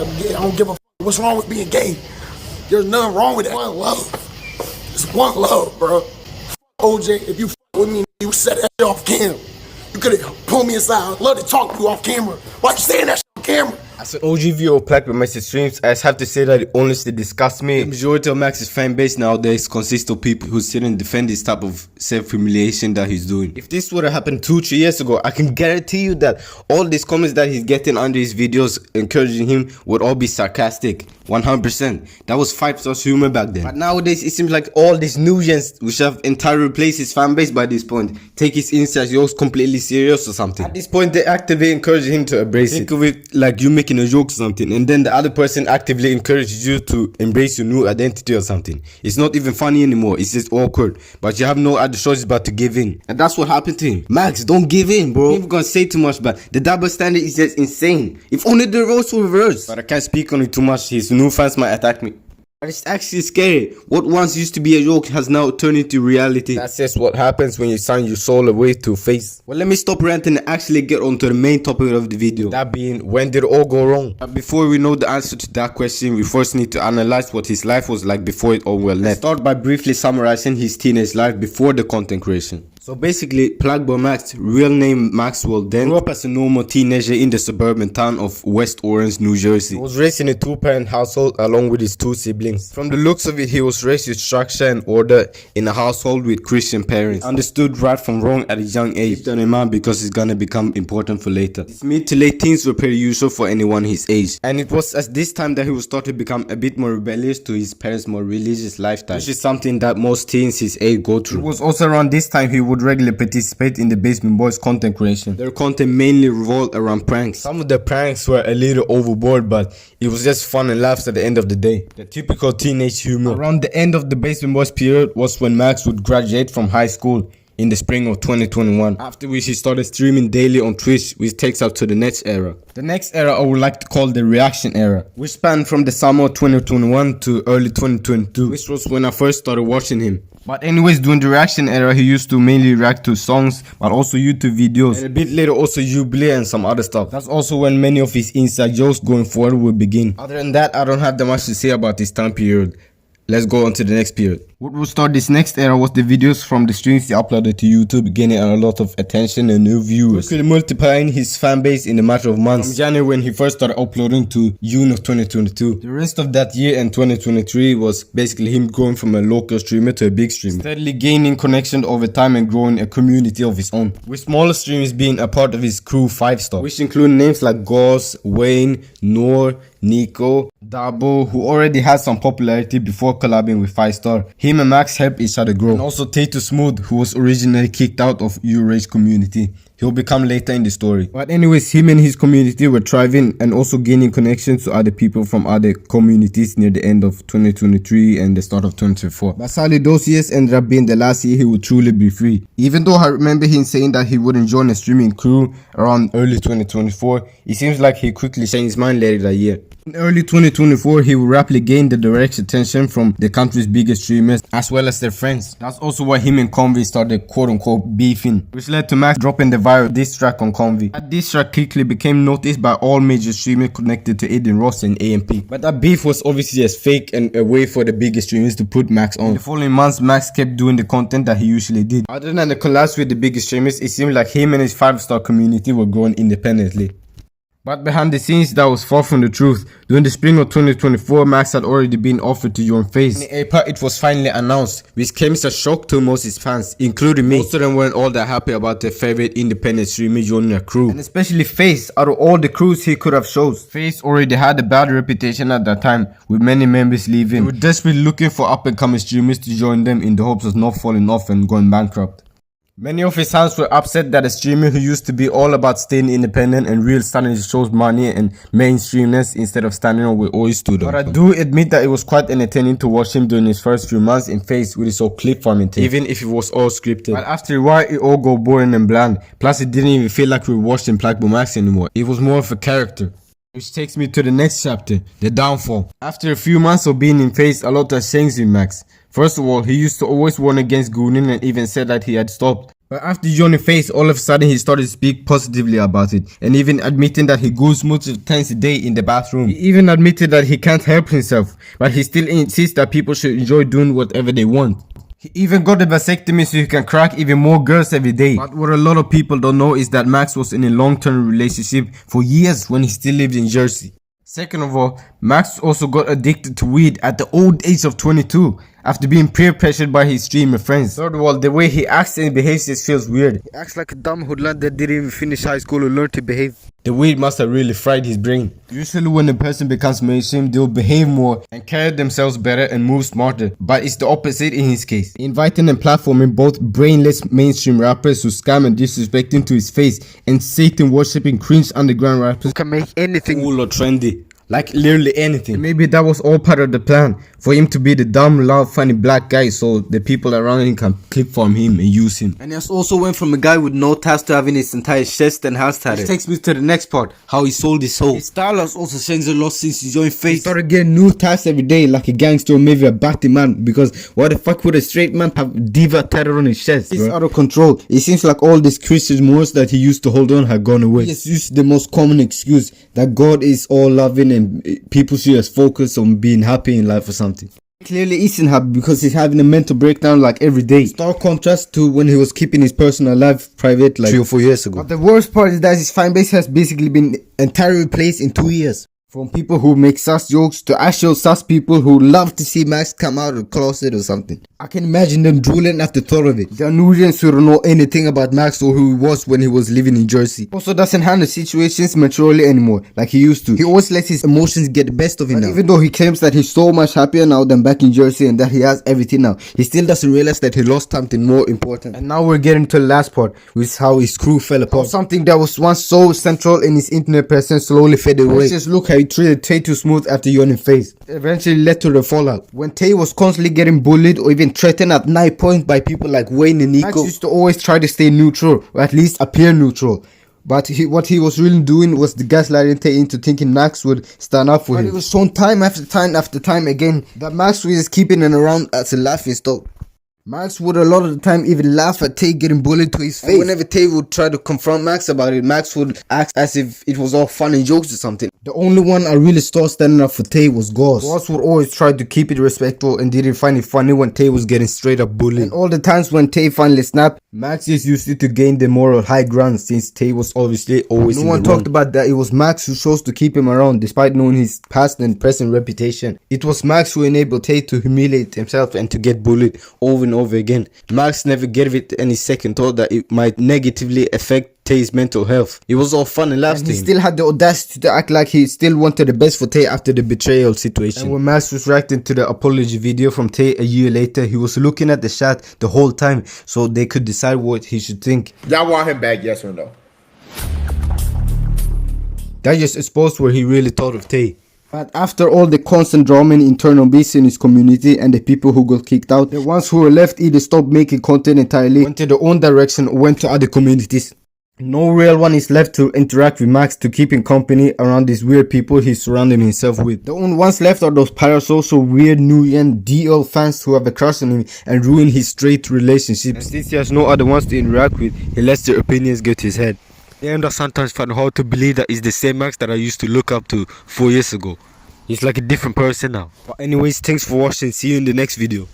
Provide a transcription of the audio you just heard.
I don't give a fuck. What's wrong with being gay? There's nothing wrong with that. One love. It's one love, bro. OJ, if you fuck with me, you said that shit off camera. You could have pulled me aside. I'd love to talk to you off camera. Why you saying that shit on camera? As an OG viewer of Plaqueboymax streams, I just have to say that it honestly disgusts me. The majority of Max's fan base nowadays consists of people who sit and defend this type of self-humiliation that he's doing. If this would have happened 2-3 years ago, I can guarantee you that all these comments that he's getting under his videos encouraging him would all be sarcastic. 100%. That was 5-star humor back then. But nowadays, it seems like all these new gens, which have entirely replaced his fan base by this point, take his insights completely serious or something. At this point, they actively encourage him to embrace it. Think of it like you making a joke or something, and then the other person actively encourages you to embrace your new identity or something. It's not even funny anymore. It's just awkward. But you have no other choice but to give in. And that's what happened to him. Max, don't give in, bro. I'm not gonna say too much, but the double standard is just insane. If only the roles were reversed. But I can't speak on it too much. His new fans might attack me. But it's actually scary. What once used to be a joke has now turned into reality. That's just what happens when you sign your soul away to face. Well, let me stop ranting and actually get on to the main topic of the video. That being, when did it all go wrong? But before we know the answer to that question, we first need to analyze what his life was like before it all went left. Let's start by briefly summarizing his teenage life before the content creation. So basically, Plaqueboymax, real name Maxwell, then grew up as a normal teenager in the suburban town of West Orange, New Jersey. He was raised in a 2-parent household along with his 2 siblings. From the looks of it, he was raised with structure and order in a household with Christian parents. He understood right from wrong at a young age, done in mind because it's gonna become important for later. His mid to late teens were pretty usual for anyone his age. And it was at this time that he would start to become a bit more rebellious to his parents' more religious lifestyle, which is something that most teens his age go through. It was also around this time he would regularly participate in the Basement Boys content creation. Their content mainly revolved around pranks. Some of the pranks were a little overboard, but it was just fun and laughs at the end of the day. The typical teenage humor. Around the end of the Basement Boys period was when Max would graduate from high school in the spring of 2021, after which he started streaming daily on Twitch, which takes us to the next era. The next era I would like to call the reaction era, which spanned from the summer of 2021 to early 2022, which was when I first started watching him. But anyways, during the reaction era, he used to mainly react to songs, but also YouTube videos, and a bit later also Jubilee and some other stuff. That's also when many of his inside jokes going forward will begin. Other than that, I don't have that much to say about this time period. Let's go on to the next period. What will start this next era was the videos from the streams he uploaded to YouTube, gaining a lot of attention and new viewers, quickly multiplying his fan base in a matter of months. From January when he first started uploading to June of 2022. The rest of that year and 2023 was basically him going from a local streamer to a big streamer, steadily gaining connection over time and growing a community of his own, with smaller streamers being a part of his crew 5-star, which include names like Gauss, Wayne, Noor, Nico, Dabo, who already had some popularity before collabing with 5-star. Him and Max helped each other grow. And also Tato Smooth, who was originally kicked out of U-Rage community. He'll become later in the story. But anyways, him and his community were thriving and also gaining connections to other people from other communities near the end of 2023 and the start of 2024. But sadly, those years ended up being the last year he would truly be free. Even though I remember him saying that he wouldn't join a streaming crew around early 2024, it seems like he quickly changed his mind later that year. In early 2024, he would rapidly gain the direct attention from the country's biggest streamers as well as their friends. That's also why him and Convy started quote-unquote beefing, which led to Max dropping the viral diss track on Convy. That diss track quickly became noticed by all major streamers connected to Aiden Ross and AMP. But that beef was obviously just fake and a way for the biggest streamers to put Max on. In the following months, Max kept doing the content that he usually did. Other than the collabs with the biggest streamers, it seemed like him and his 5-star community were growing independently. But behind the scenes, that was far from the truth. During the spring of 2024, Max had already been offered to join FaZe. In April, it was finally announced, which came as a shock to most of his fans, including me. Most of them weren't all that happy about their favorite independent streamer joining a crew. And especially FaZe, out of all the crews he could have chose. FaZe already had a bad reputation at that time, with many members leaving. They were desperately looking for up-and-coming streamers to join them in the hopes of not falling off and going bankrupt. Many of his fans were upset that a streamer who used to be all about staying independent and real suddenly shows money and mainstreamness instead of standing on where always stood on. But I do admit that it was quite entertaining to watch him during his first few months in FaZe with his whole clip farming thing, even if it was all scripted. But after a while, it all got boring and bland. Plus, it didn't even feel like we were watching Plaqueboymax anymore. It was more of a character. Which takes me to the next chapter, the downfall. After a few months of being in FaZe, a lot has changed in Max. First of all, he used to always warn against gooning and even said that he had stopped. But after joining Face, all of a sudden he started to speak positively about it, and even admitting that he goes multiple times a day in the bathroom. He even admitted that he can't help himself, but he still insists that people should enjoy doing whatever they want. He even got a vasectomy so he can crack even more girls every day. But what a lot of people don't know is that Max was in a long-term relationship for years when he still lived in Jersey. Second of all, Max also got addicted to weed at the old age of 22 after being peer pressured by his streamer friends. Third of all, the way he acts and behaves just feels weird. He acts like a dumb hoodlum that didn't even finish high school or learn to behave. The weed must have really fried his brain. Usually when a person becomes mainstream, they'll behave more and carry themselves better and move smarter. But it's the opposite in his case. Inviting and platforming both brainless mainstream rappers who scam and disrespect him to his face, and Satan worshipping cringe underground rappers who can make anything cool or trendy. Like literally anything. And maybe that was all part of the plan, for him to be the dumb, loud, funny black guy so the people around him can clip from him and use him. And he also went from a guy with no tats to having his entire chest and half-satire. Which takes me to the next part, how he sold his soul. His style has also changed a lot since he joined Face. He started getting new tats every day like a gangster or maybe a batty man, because why the fuck would a straight man have diva tattooed on his chest? It's out of control. It seems like all these Christian morals that he used to hold on had gone away. He just used the most common excuse that God is all loving and people should just focus on being happy in life or something. Clearly isn't happy because he's having a mental breakdown like every day. Stark contrast to when he was keeping his personal life private like 3 or 4 years ago. But the worst part is that his fan base has basically been entirely replaced in 2 years. From people who make sus jokes to actual sus people who love to see Max come out of the closet or something. I can imagine them drooling at the thought of it. The Nugents who don't know anything about Max or who he was when he was living in Jersey. Also doesn't handle situations maturely anymore like he used to. He always lets his emotions get the best of him now. Even though he claims that he's so much happier now than back in Jersey and that he has everything now, he still doesn't realize that he lost something more important. And now we're getting to the last part, which is how his crew fell apart. Something that was once so central in his internet presence slowly faded away. Let's just look how he treated Tay too smooth after joining Face. It eventually led to the fallout. When Tay was constantly getting bullied or even threatened at knife point by people like Wayne and Nico, Max used to always try to stay neutral, or at least appear neutral. But what he was really doing was the gaslighting Tay into thinking Max would stand up for him. But it was shown time after time after time again that Max was just keeping him around as a laughing stock. Max would a lot of the time even laugh at Tay getting bullied to his face. And whenever Tay would try to confront Max about it, Max would act as if it was all fun and jokes or something. The only one I really saw standing up for Tay was Gauze. Gauze would always try to keep it respectful and didn't find it funny when Tay was getting straight up bullied. And all the times when Tay finally snapped, Max just used it to gain the moral high ground since Tay was obviously always in the wrong. No one talked about that. It was Max who chose to keep him around despite knowing his past and present reputation. It was Max who enabled Tay to humiliate himself and to get bullied over and over again. Max never gave it any second thought that it might negatively affect Tay's mental health. It was all fun and laughs to him. He still had the audacity to act like he still wanted the best for Tay after the betrayal situation. And when Max was reacting to the apology video from Tay a year later, he was looking at the chat the whole time so they could decide what he should think. Y'all want him back, yes or no? That just exposed what he really thought of Tay. But after all the constant drama and internal beefs in his community and the people who got kicked out, the ones who were left either stopped making content entirely, went in their own direction, or went to other communities. No real one is left to interact with Max to keep him company around these weird people he's surrounding himself with. The only ones left are those parasocial weird Nuyen DL fans who have a crush on him and ruin his straight relationships. And since he has no other ones to interact with, he lets their opinions get to his head. And I sometimes find it hard to believe that it's the same Max that I used to look up to 4 years ago. He's like a different person now. But anyways, thanks for watching. See you in the next video.